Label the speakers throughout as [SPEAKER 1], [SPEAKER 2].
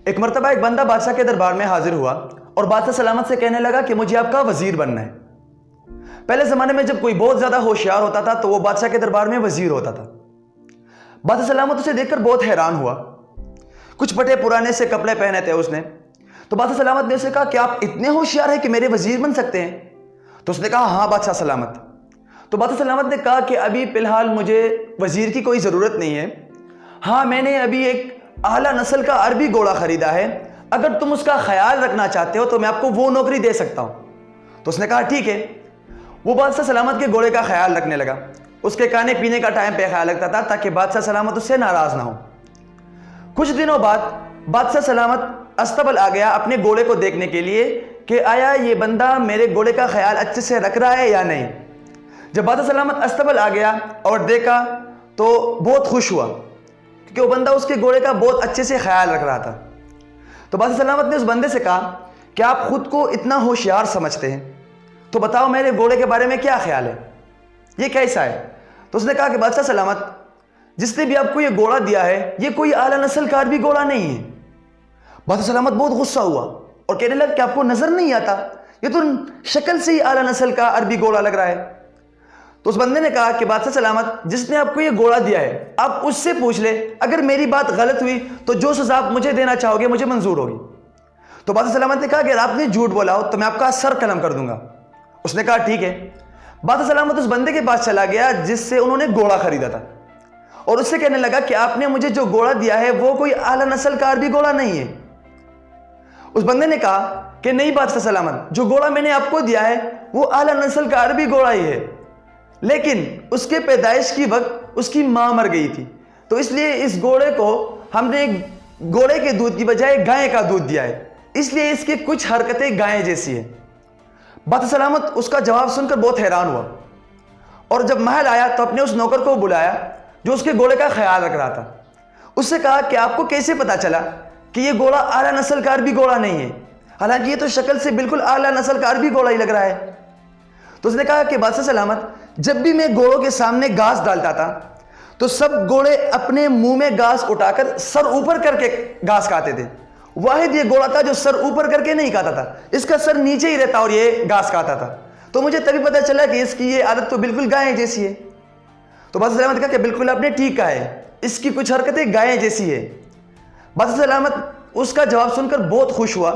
[SPEAKER 1] एक मरतबा एक बंदा बादशाह के दरबार में हाजिर हुआ और बादशाह सलामत से कहने लगा कि मुझे आपका वजीर बनना है। पहले ज़माने में जब कोई बहुत ज़्यादा होशियार होता था तो वो बादशाह के दरबार में वजीर होता था। बादशाह सलामत उसे देखकर बहुत हैरान हुआ। कुछ फटे पुराने से कपड़े पहने थे उसने। तो बादशाह सलामत ने उसे कहा कि आप इतने होशियार हैं कि मेरे वजीर बन सकते हैं? तो उसने कहा हाँ बादशाह सलामत। तो बादशाह सलामत ने कहा कि अभी फ़िलहाल मुझे वजीर की कोई ज़रूरत नहीं है। हाँ, मैंने अभी एक आला नस्ल का अरबी घोड़ा ख़रीदा है, अगर तुम उसका ख्याल रखना चाहते हो तो मैं आपको वो नौकरी दे सकता हूँ। तो उसने कहा ठीक है। वो बादशाह सलामत के घोड़े का ख्याल रखने लगा। उसके खाने पीने का टाइम पे ख्याल रखता था ताकि बादशाह सलामत उससे नाराज़ ना हो। कुछ दिनों बाद बादशाह सलामत अस्तबल आ गया अपने घोड़े को देखने के लिए कि आया ये बंदा मेरे घोड़े का ख्याल अच्छे से रख रहा है या नहीं। जब बादशाह सलामत अस्तबल आ गया और देखा तो बहुत खुश हुआ क्योंकि वो बंदा उसके घोड़े का बहुत अच्छे से ख्याल रख रहा था। तो बादशाह सलामत ने उस बंदे से कहा कि आप खुद को इतना होशियार समझते हैं, तो बताओ मेरे घोड़े के बारे में क्या ख्याल है, ये कैसा है? तो उसने कहा कि बादशाह सलामत, जिसने भी आपको ये घोड़ा दिया है ये कोई आला नस्ल का अरबी घोड़ा नहीं है। बादशाह सलामत बहुत गुस्सा हुआ और कहने लगा कि आपको नजर नहीं आता, ये तो शक्ल से ही आला नस्ल का अरबी घोड़ा लग रहा है। तो उस बंदे ने कहा कि बादशाह सलामत, जिसने आपको ये घोड़ा दिया है आप उससे पूछ ले, अगर मेरी बात गलत हुई तो जो सजा आप मुझे देना चाहोगे मुझे मंजूर होगी। तो बादशाह सलामत ने कहा कि अगर आपने झूठ बोला हो तो मैं आपका सर कलम कर दूंगा। उसने कहा ठीक है। बादशाह सलामत उस बंदे के पास चला गया जिससे उन्होंने घोड़ा खरीदा था और उससे कहने लगा कि आपने मुझे जो घोड़ा दिया है वो कोई आला नस्ल का अरबी घोड़ा नहीं है। उस बंदे ने कहा कि नहीं बादशाह सलामत, जो घोड़ा मैंने आपको दिया है वो आला नस्ल का अरबी घोड़ा ही है, लेकिन उसके पैदाइश की वक्त उसकी मां मर गई थी, तो इसलिए इस घोड़े को हमने घोड़े के दूध की बजाय गाय का दूध दिया है, इसलिए इसकी कुछ हरकतें गाय जैसी है। बादशाह सलामत उसका जवाब सुनकर बहुत हैरान हुआ और जब महल आया तो अपने उस नौकर को बुलाया जो उसके घोड़े का ख्याल रख रहा था। उससे कहा कि आपको कैसे पता चला कि ये घोड़ा आला नस्ल का अरबी घोड़ा नहीं है, हालांकि ये तो शक्ल से बिल्कुल आला नस्ल का अरबी घोड़ा ही लग रहा है। तो उसने कहा कि बादशाह सलामत, जब भी मैं घोड़ों के सामने घास डालता था तो सब घोड़े अपने मुंह में घास उठाकर सर ऊपर करके घास खाते थे। वाहिद ये घोड़ा था जो सर ऊपर करके नहीं खाता था, इसका सर नीचे ही रहता और ये घास खाता था। तो मुझे तभी पता चला कि इसकी ये आदत तो बिल्कुल गाय जैसी है। तो बादशाह सलामत कहा कि बिल्कुल आपने ठीक कहा है, इसकी कुछ हरकतें गाय जैसी है। बादशाह सलामत उसका जवाब सुनकर बहुत खुश हुआ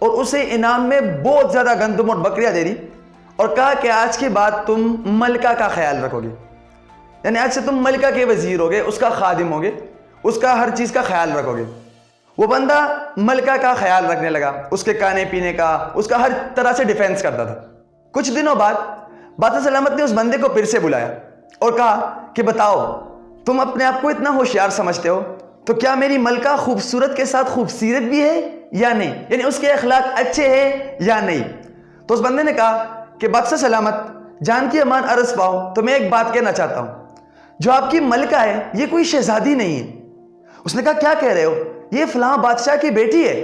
[SPEAKER 1] और उसे इनाम में बहुत ज़्यादा गंदम और बकरियां दे दी और कहा कि आज के बाद तुम मलिका का ख्याल रखोगे, यानी आज से तुम मलिका के वजीर होगे, उसका खादिम होगे, उसका हर चीज़ का ख्याल रखोगे। वो बंदा मलिका का ख्याल रखने लगा, उसके खाने पीने का, उसका हर तरह से डिफेंस करता था। कुछ दिनों बाद बादशाह सलामत ने उस बंदे को फिर से बुलाया और कहा कि बताओ, तुम अपने आप को इतना होशियार समझते हो तो क्या मेरी मलिका खूबसूरत के साथ खूबसूरत भी है या नहीं, यानी उसके अखलाक अच्छे हैं या नहीं? तो उस बंदे ने कहा कि बादशाह सलामत, जान की अमान अर्ज पाओ तो मैं एक बात कहना चाहता हूँ, जो आपकी मलिका है ये कोई शहजादी नहीं है। उसने कहा क्या कह रहे हो, ये फलां बादशाह की बेटी है,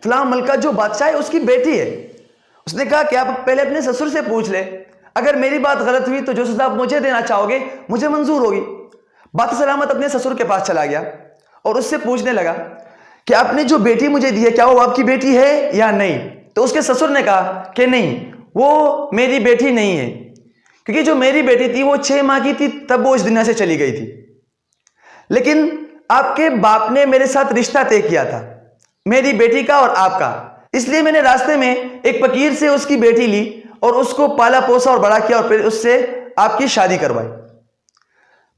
[SPEAKER 1] फलां मलिका जो बादशाह है उसकी बेटी है। उसने कहा कि आप पहले अपने ससुर से पूछ ले, अगर मेरी बात गलत हुई तो जो सजा आप मुझे देना चाहोगे मुझे मंजूर होगी। बादशाह सलामत अपने ससुर के पास चला गया और उससे पूछने लगा कि आपने जो बेटी मुझे दी है क्या वो आपकी बेटी है या नहीं? तो उसके ससुर ने कहा कि नहीं, वो मेरी बेटी नहीं है, क्योंकि जो मेरी बेटी थी वो 6 माह की थी तब वो इस दुनिया से चली गई थी, लेकिन आपके बाप ने मेरे साथ रिश्ता तय किया था, मेरी बेटी का और आपका, इसलिए मैंने रास्ते में एक फकीर से उसकी बेटी ली और उसको पाला पोसा और बड़ा किया और फिर उससे आपकी शादी करवाई।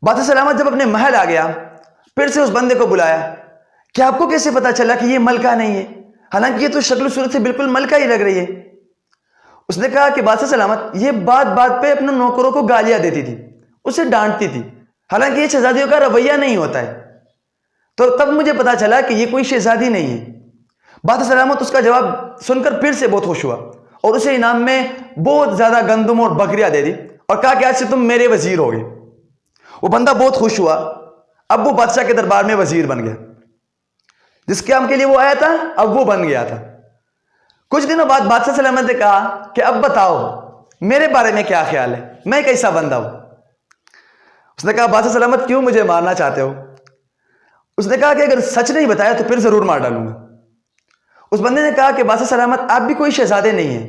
[SPEAKER 1] बादशाह सलामत जब अपने महल आ गया फिर से उस बंदे को बुलाया कि आपको कैसे पता चला कि ये मलिका नहीं है, हालांकि ये तो शक्ल सूरत से बिल्कुल मलिका ही लग रही है। उसने कहा कि बादशाह सलामत, ये बात बात पे अपने नौकरों को गालियां देती थी, उसे डांटती थी, हालांकि ये शहजादियों का रवैया नहीं होता है, तो तब मुझे पता चला कि ये कोई शहजादी नहीं है। बादशाह सलामत उसका जवाब सुनकर फिर से बहुत खुश हुआ और उसे इनाम में बहुत ज्यादा गंदम और बकरियां दे दी और कहा कि आज से तुम मेरे वजीर होगे। वो बंदा बहुत खुश हुआ, अब वो बादशाह के दरबार में वजीर बन गया, जिस काम के लिए वो आया था अब वो बन गया था। कुछ दिनों बाद बादशाह सलामत ने कहा कि अब बताओ मेरे बारे में क्या ख्याल है, मैं कैसा बंदा हूं? उसने कहा बादशाह सलामत, क्यों मुझे मारना चाहते हो? उसने कहा कि अगर सच नहीं बताया तो फिर जरूर मार डालूंगा। उस बंदे ने कहा कि बादशाह सलामत आप भी कोई शहजादे नहीं है।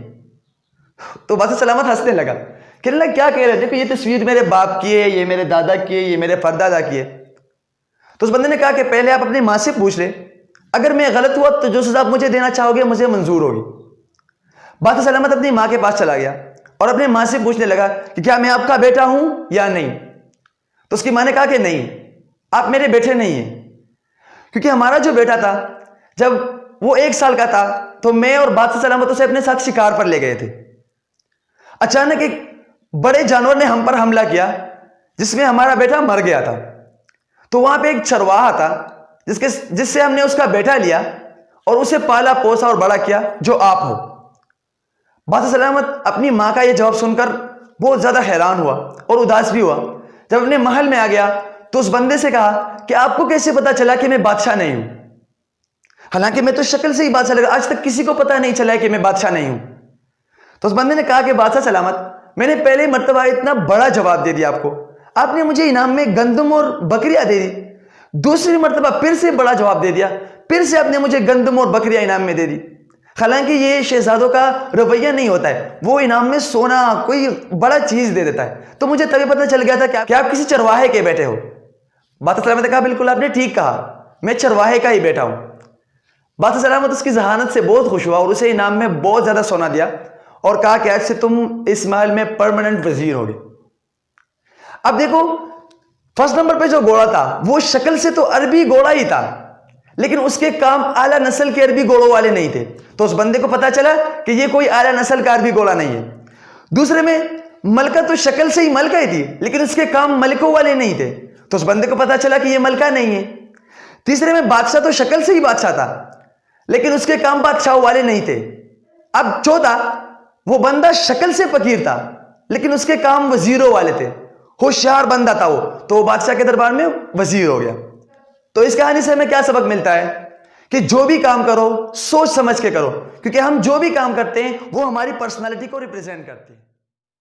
[SPEAKER 1] तो बादशाह सलामत हंसने लगा, कहने लगा क्या कह रहे हैं, देखो ये तस्वीर मेरे बाप की है, ये मेरे दादा की है, ये मेरे परदादा की है। तो उस बंदे ने कहा कि पहले आप अपनी माँ से पूछ ले, अगर मैं गलत हुआ तो जो सजा आप मुझे देना चाहोगे मुझे मंजूर होगी। बादशाह सलामत अपनी माँ के पास चला गया और अपनी माँ से पूछने लगा कि क्या मैं आपका बेटा हूं या नहीं। तो उसकी माँ ने कहा कि नहीं, आप मेरे बेटे नहीं हैं, क्योंकि हमारा जो बेटा था जब वो 1 साल का था तो मैं और बादशाह सलामत उसे अपने साथ शिकार पर ले गए थे। अचानक एक बड़े जानवर ने हम पर हमला किया जिसमें हमारा बेटा मर गया था। तो वहां पे एक चरवाहा था जिससे हमने उसका बेटा लिया और उसे पाला पोसा और बड़ा किया जो आप हो। बादशाह सलामत अपनी माँ का यह जवाब सुनकर बहुत ज्यादा हैरान हुआ और उदास भी हुआ। जब अपने महल में आ गया तो उस बंदे से कहा कि आपको कैसे पता चला कि मैं बादशाह नहीं हूं, हालांकि मैं तो शक्ल से ही बादशाह लगा, आज तक किसी को पता नहीं चला कि मैं बादशाह नहीं हूं। तो उस बंदे ने कहा कि बादशाह सलामत मैंने पहले मर्तबा इतना बड़ा जवाब दे दिया आपको, आपने मुझे इनाम में गंदम और बकरियां दे दी। दूसरी मर्तबा फिर से बड़ा जवाब दे दिया, फिर से आपने मुझे गंदम और बकरियां इनाम में दे दी। हालांकि ये शहजादों का रवैया नहीं होता है, वो इनाम में सोना कोई बड़ा चीज दे देता है। तो मुझे तभी पता चल गया था कि आप किसी चरवाहे के बेटे हो। बादशाह सलामत ने कहा बिल्कुल आपने ठीक कहा, मैं चरवाहे का ही बेटा हूं। बादशाह सलामत उसकी जहानत से बहुत खुश हुआ और उसे इनाम में बहुत ज्यादा सोना दिया और कहा कि आज से तुम इस महल में परमानेंट वजीर होगे। अब देखो, फर्स्ट नंबर पे जो घोड़ा था वो शक्ल से तो अरबी घोड़ा ही था, लेकिन उसके काम आला नस्ल के अरबी घोड़ों वाले नहीं थे। तो उस बंदे को पता चला कि ये कोई आला नस्ल का अरबी घोड़ा नहीं है। दूसरे में मलका तो शक्ल से ही मलका ही थी, लेकिन उसके काम मलिकों वाले नहीं थे। तो उस बंदे को पता चला कि ये मलका नहीं है। तीसरे में बादशाह तो शक्ल से ही बादशाह था, लेकिन उसके काम बादशाह वाले नहीं थे। अब चौथा, वो बंदा शक्ल से फकीर था, लेकिन उसके काम वजीरों वाले थे, होशियार बंदा था वो, तो वो बादशाह के दरबार में वजीर हो गया। तो इस कहानी से हमें क्या सबक मिलता है कि जो भी काम करो सोच समझ के करो, क्योंकि हम जो भी काम करते हैं वो हमारी पर्सनालिटी को रिप्रेजेंट करते हैं।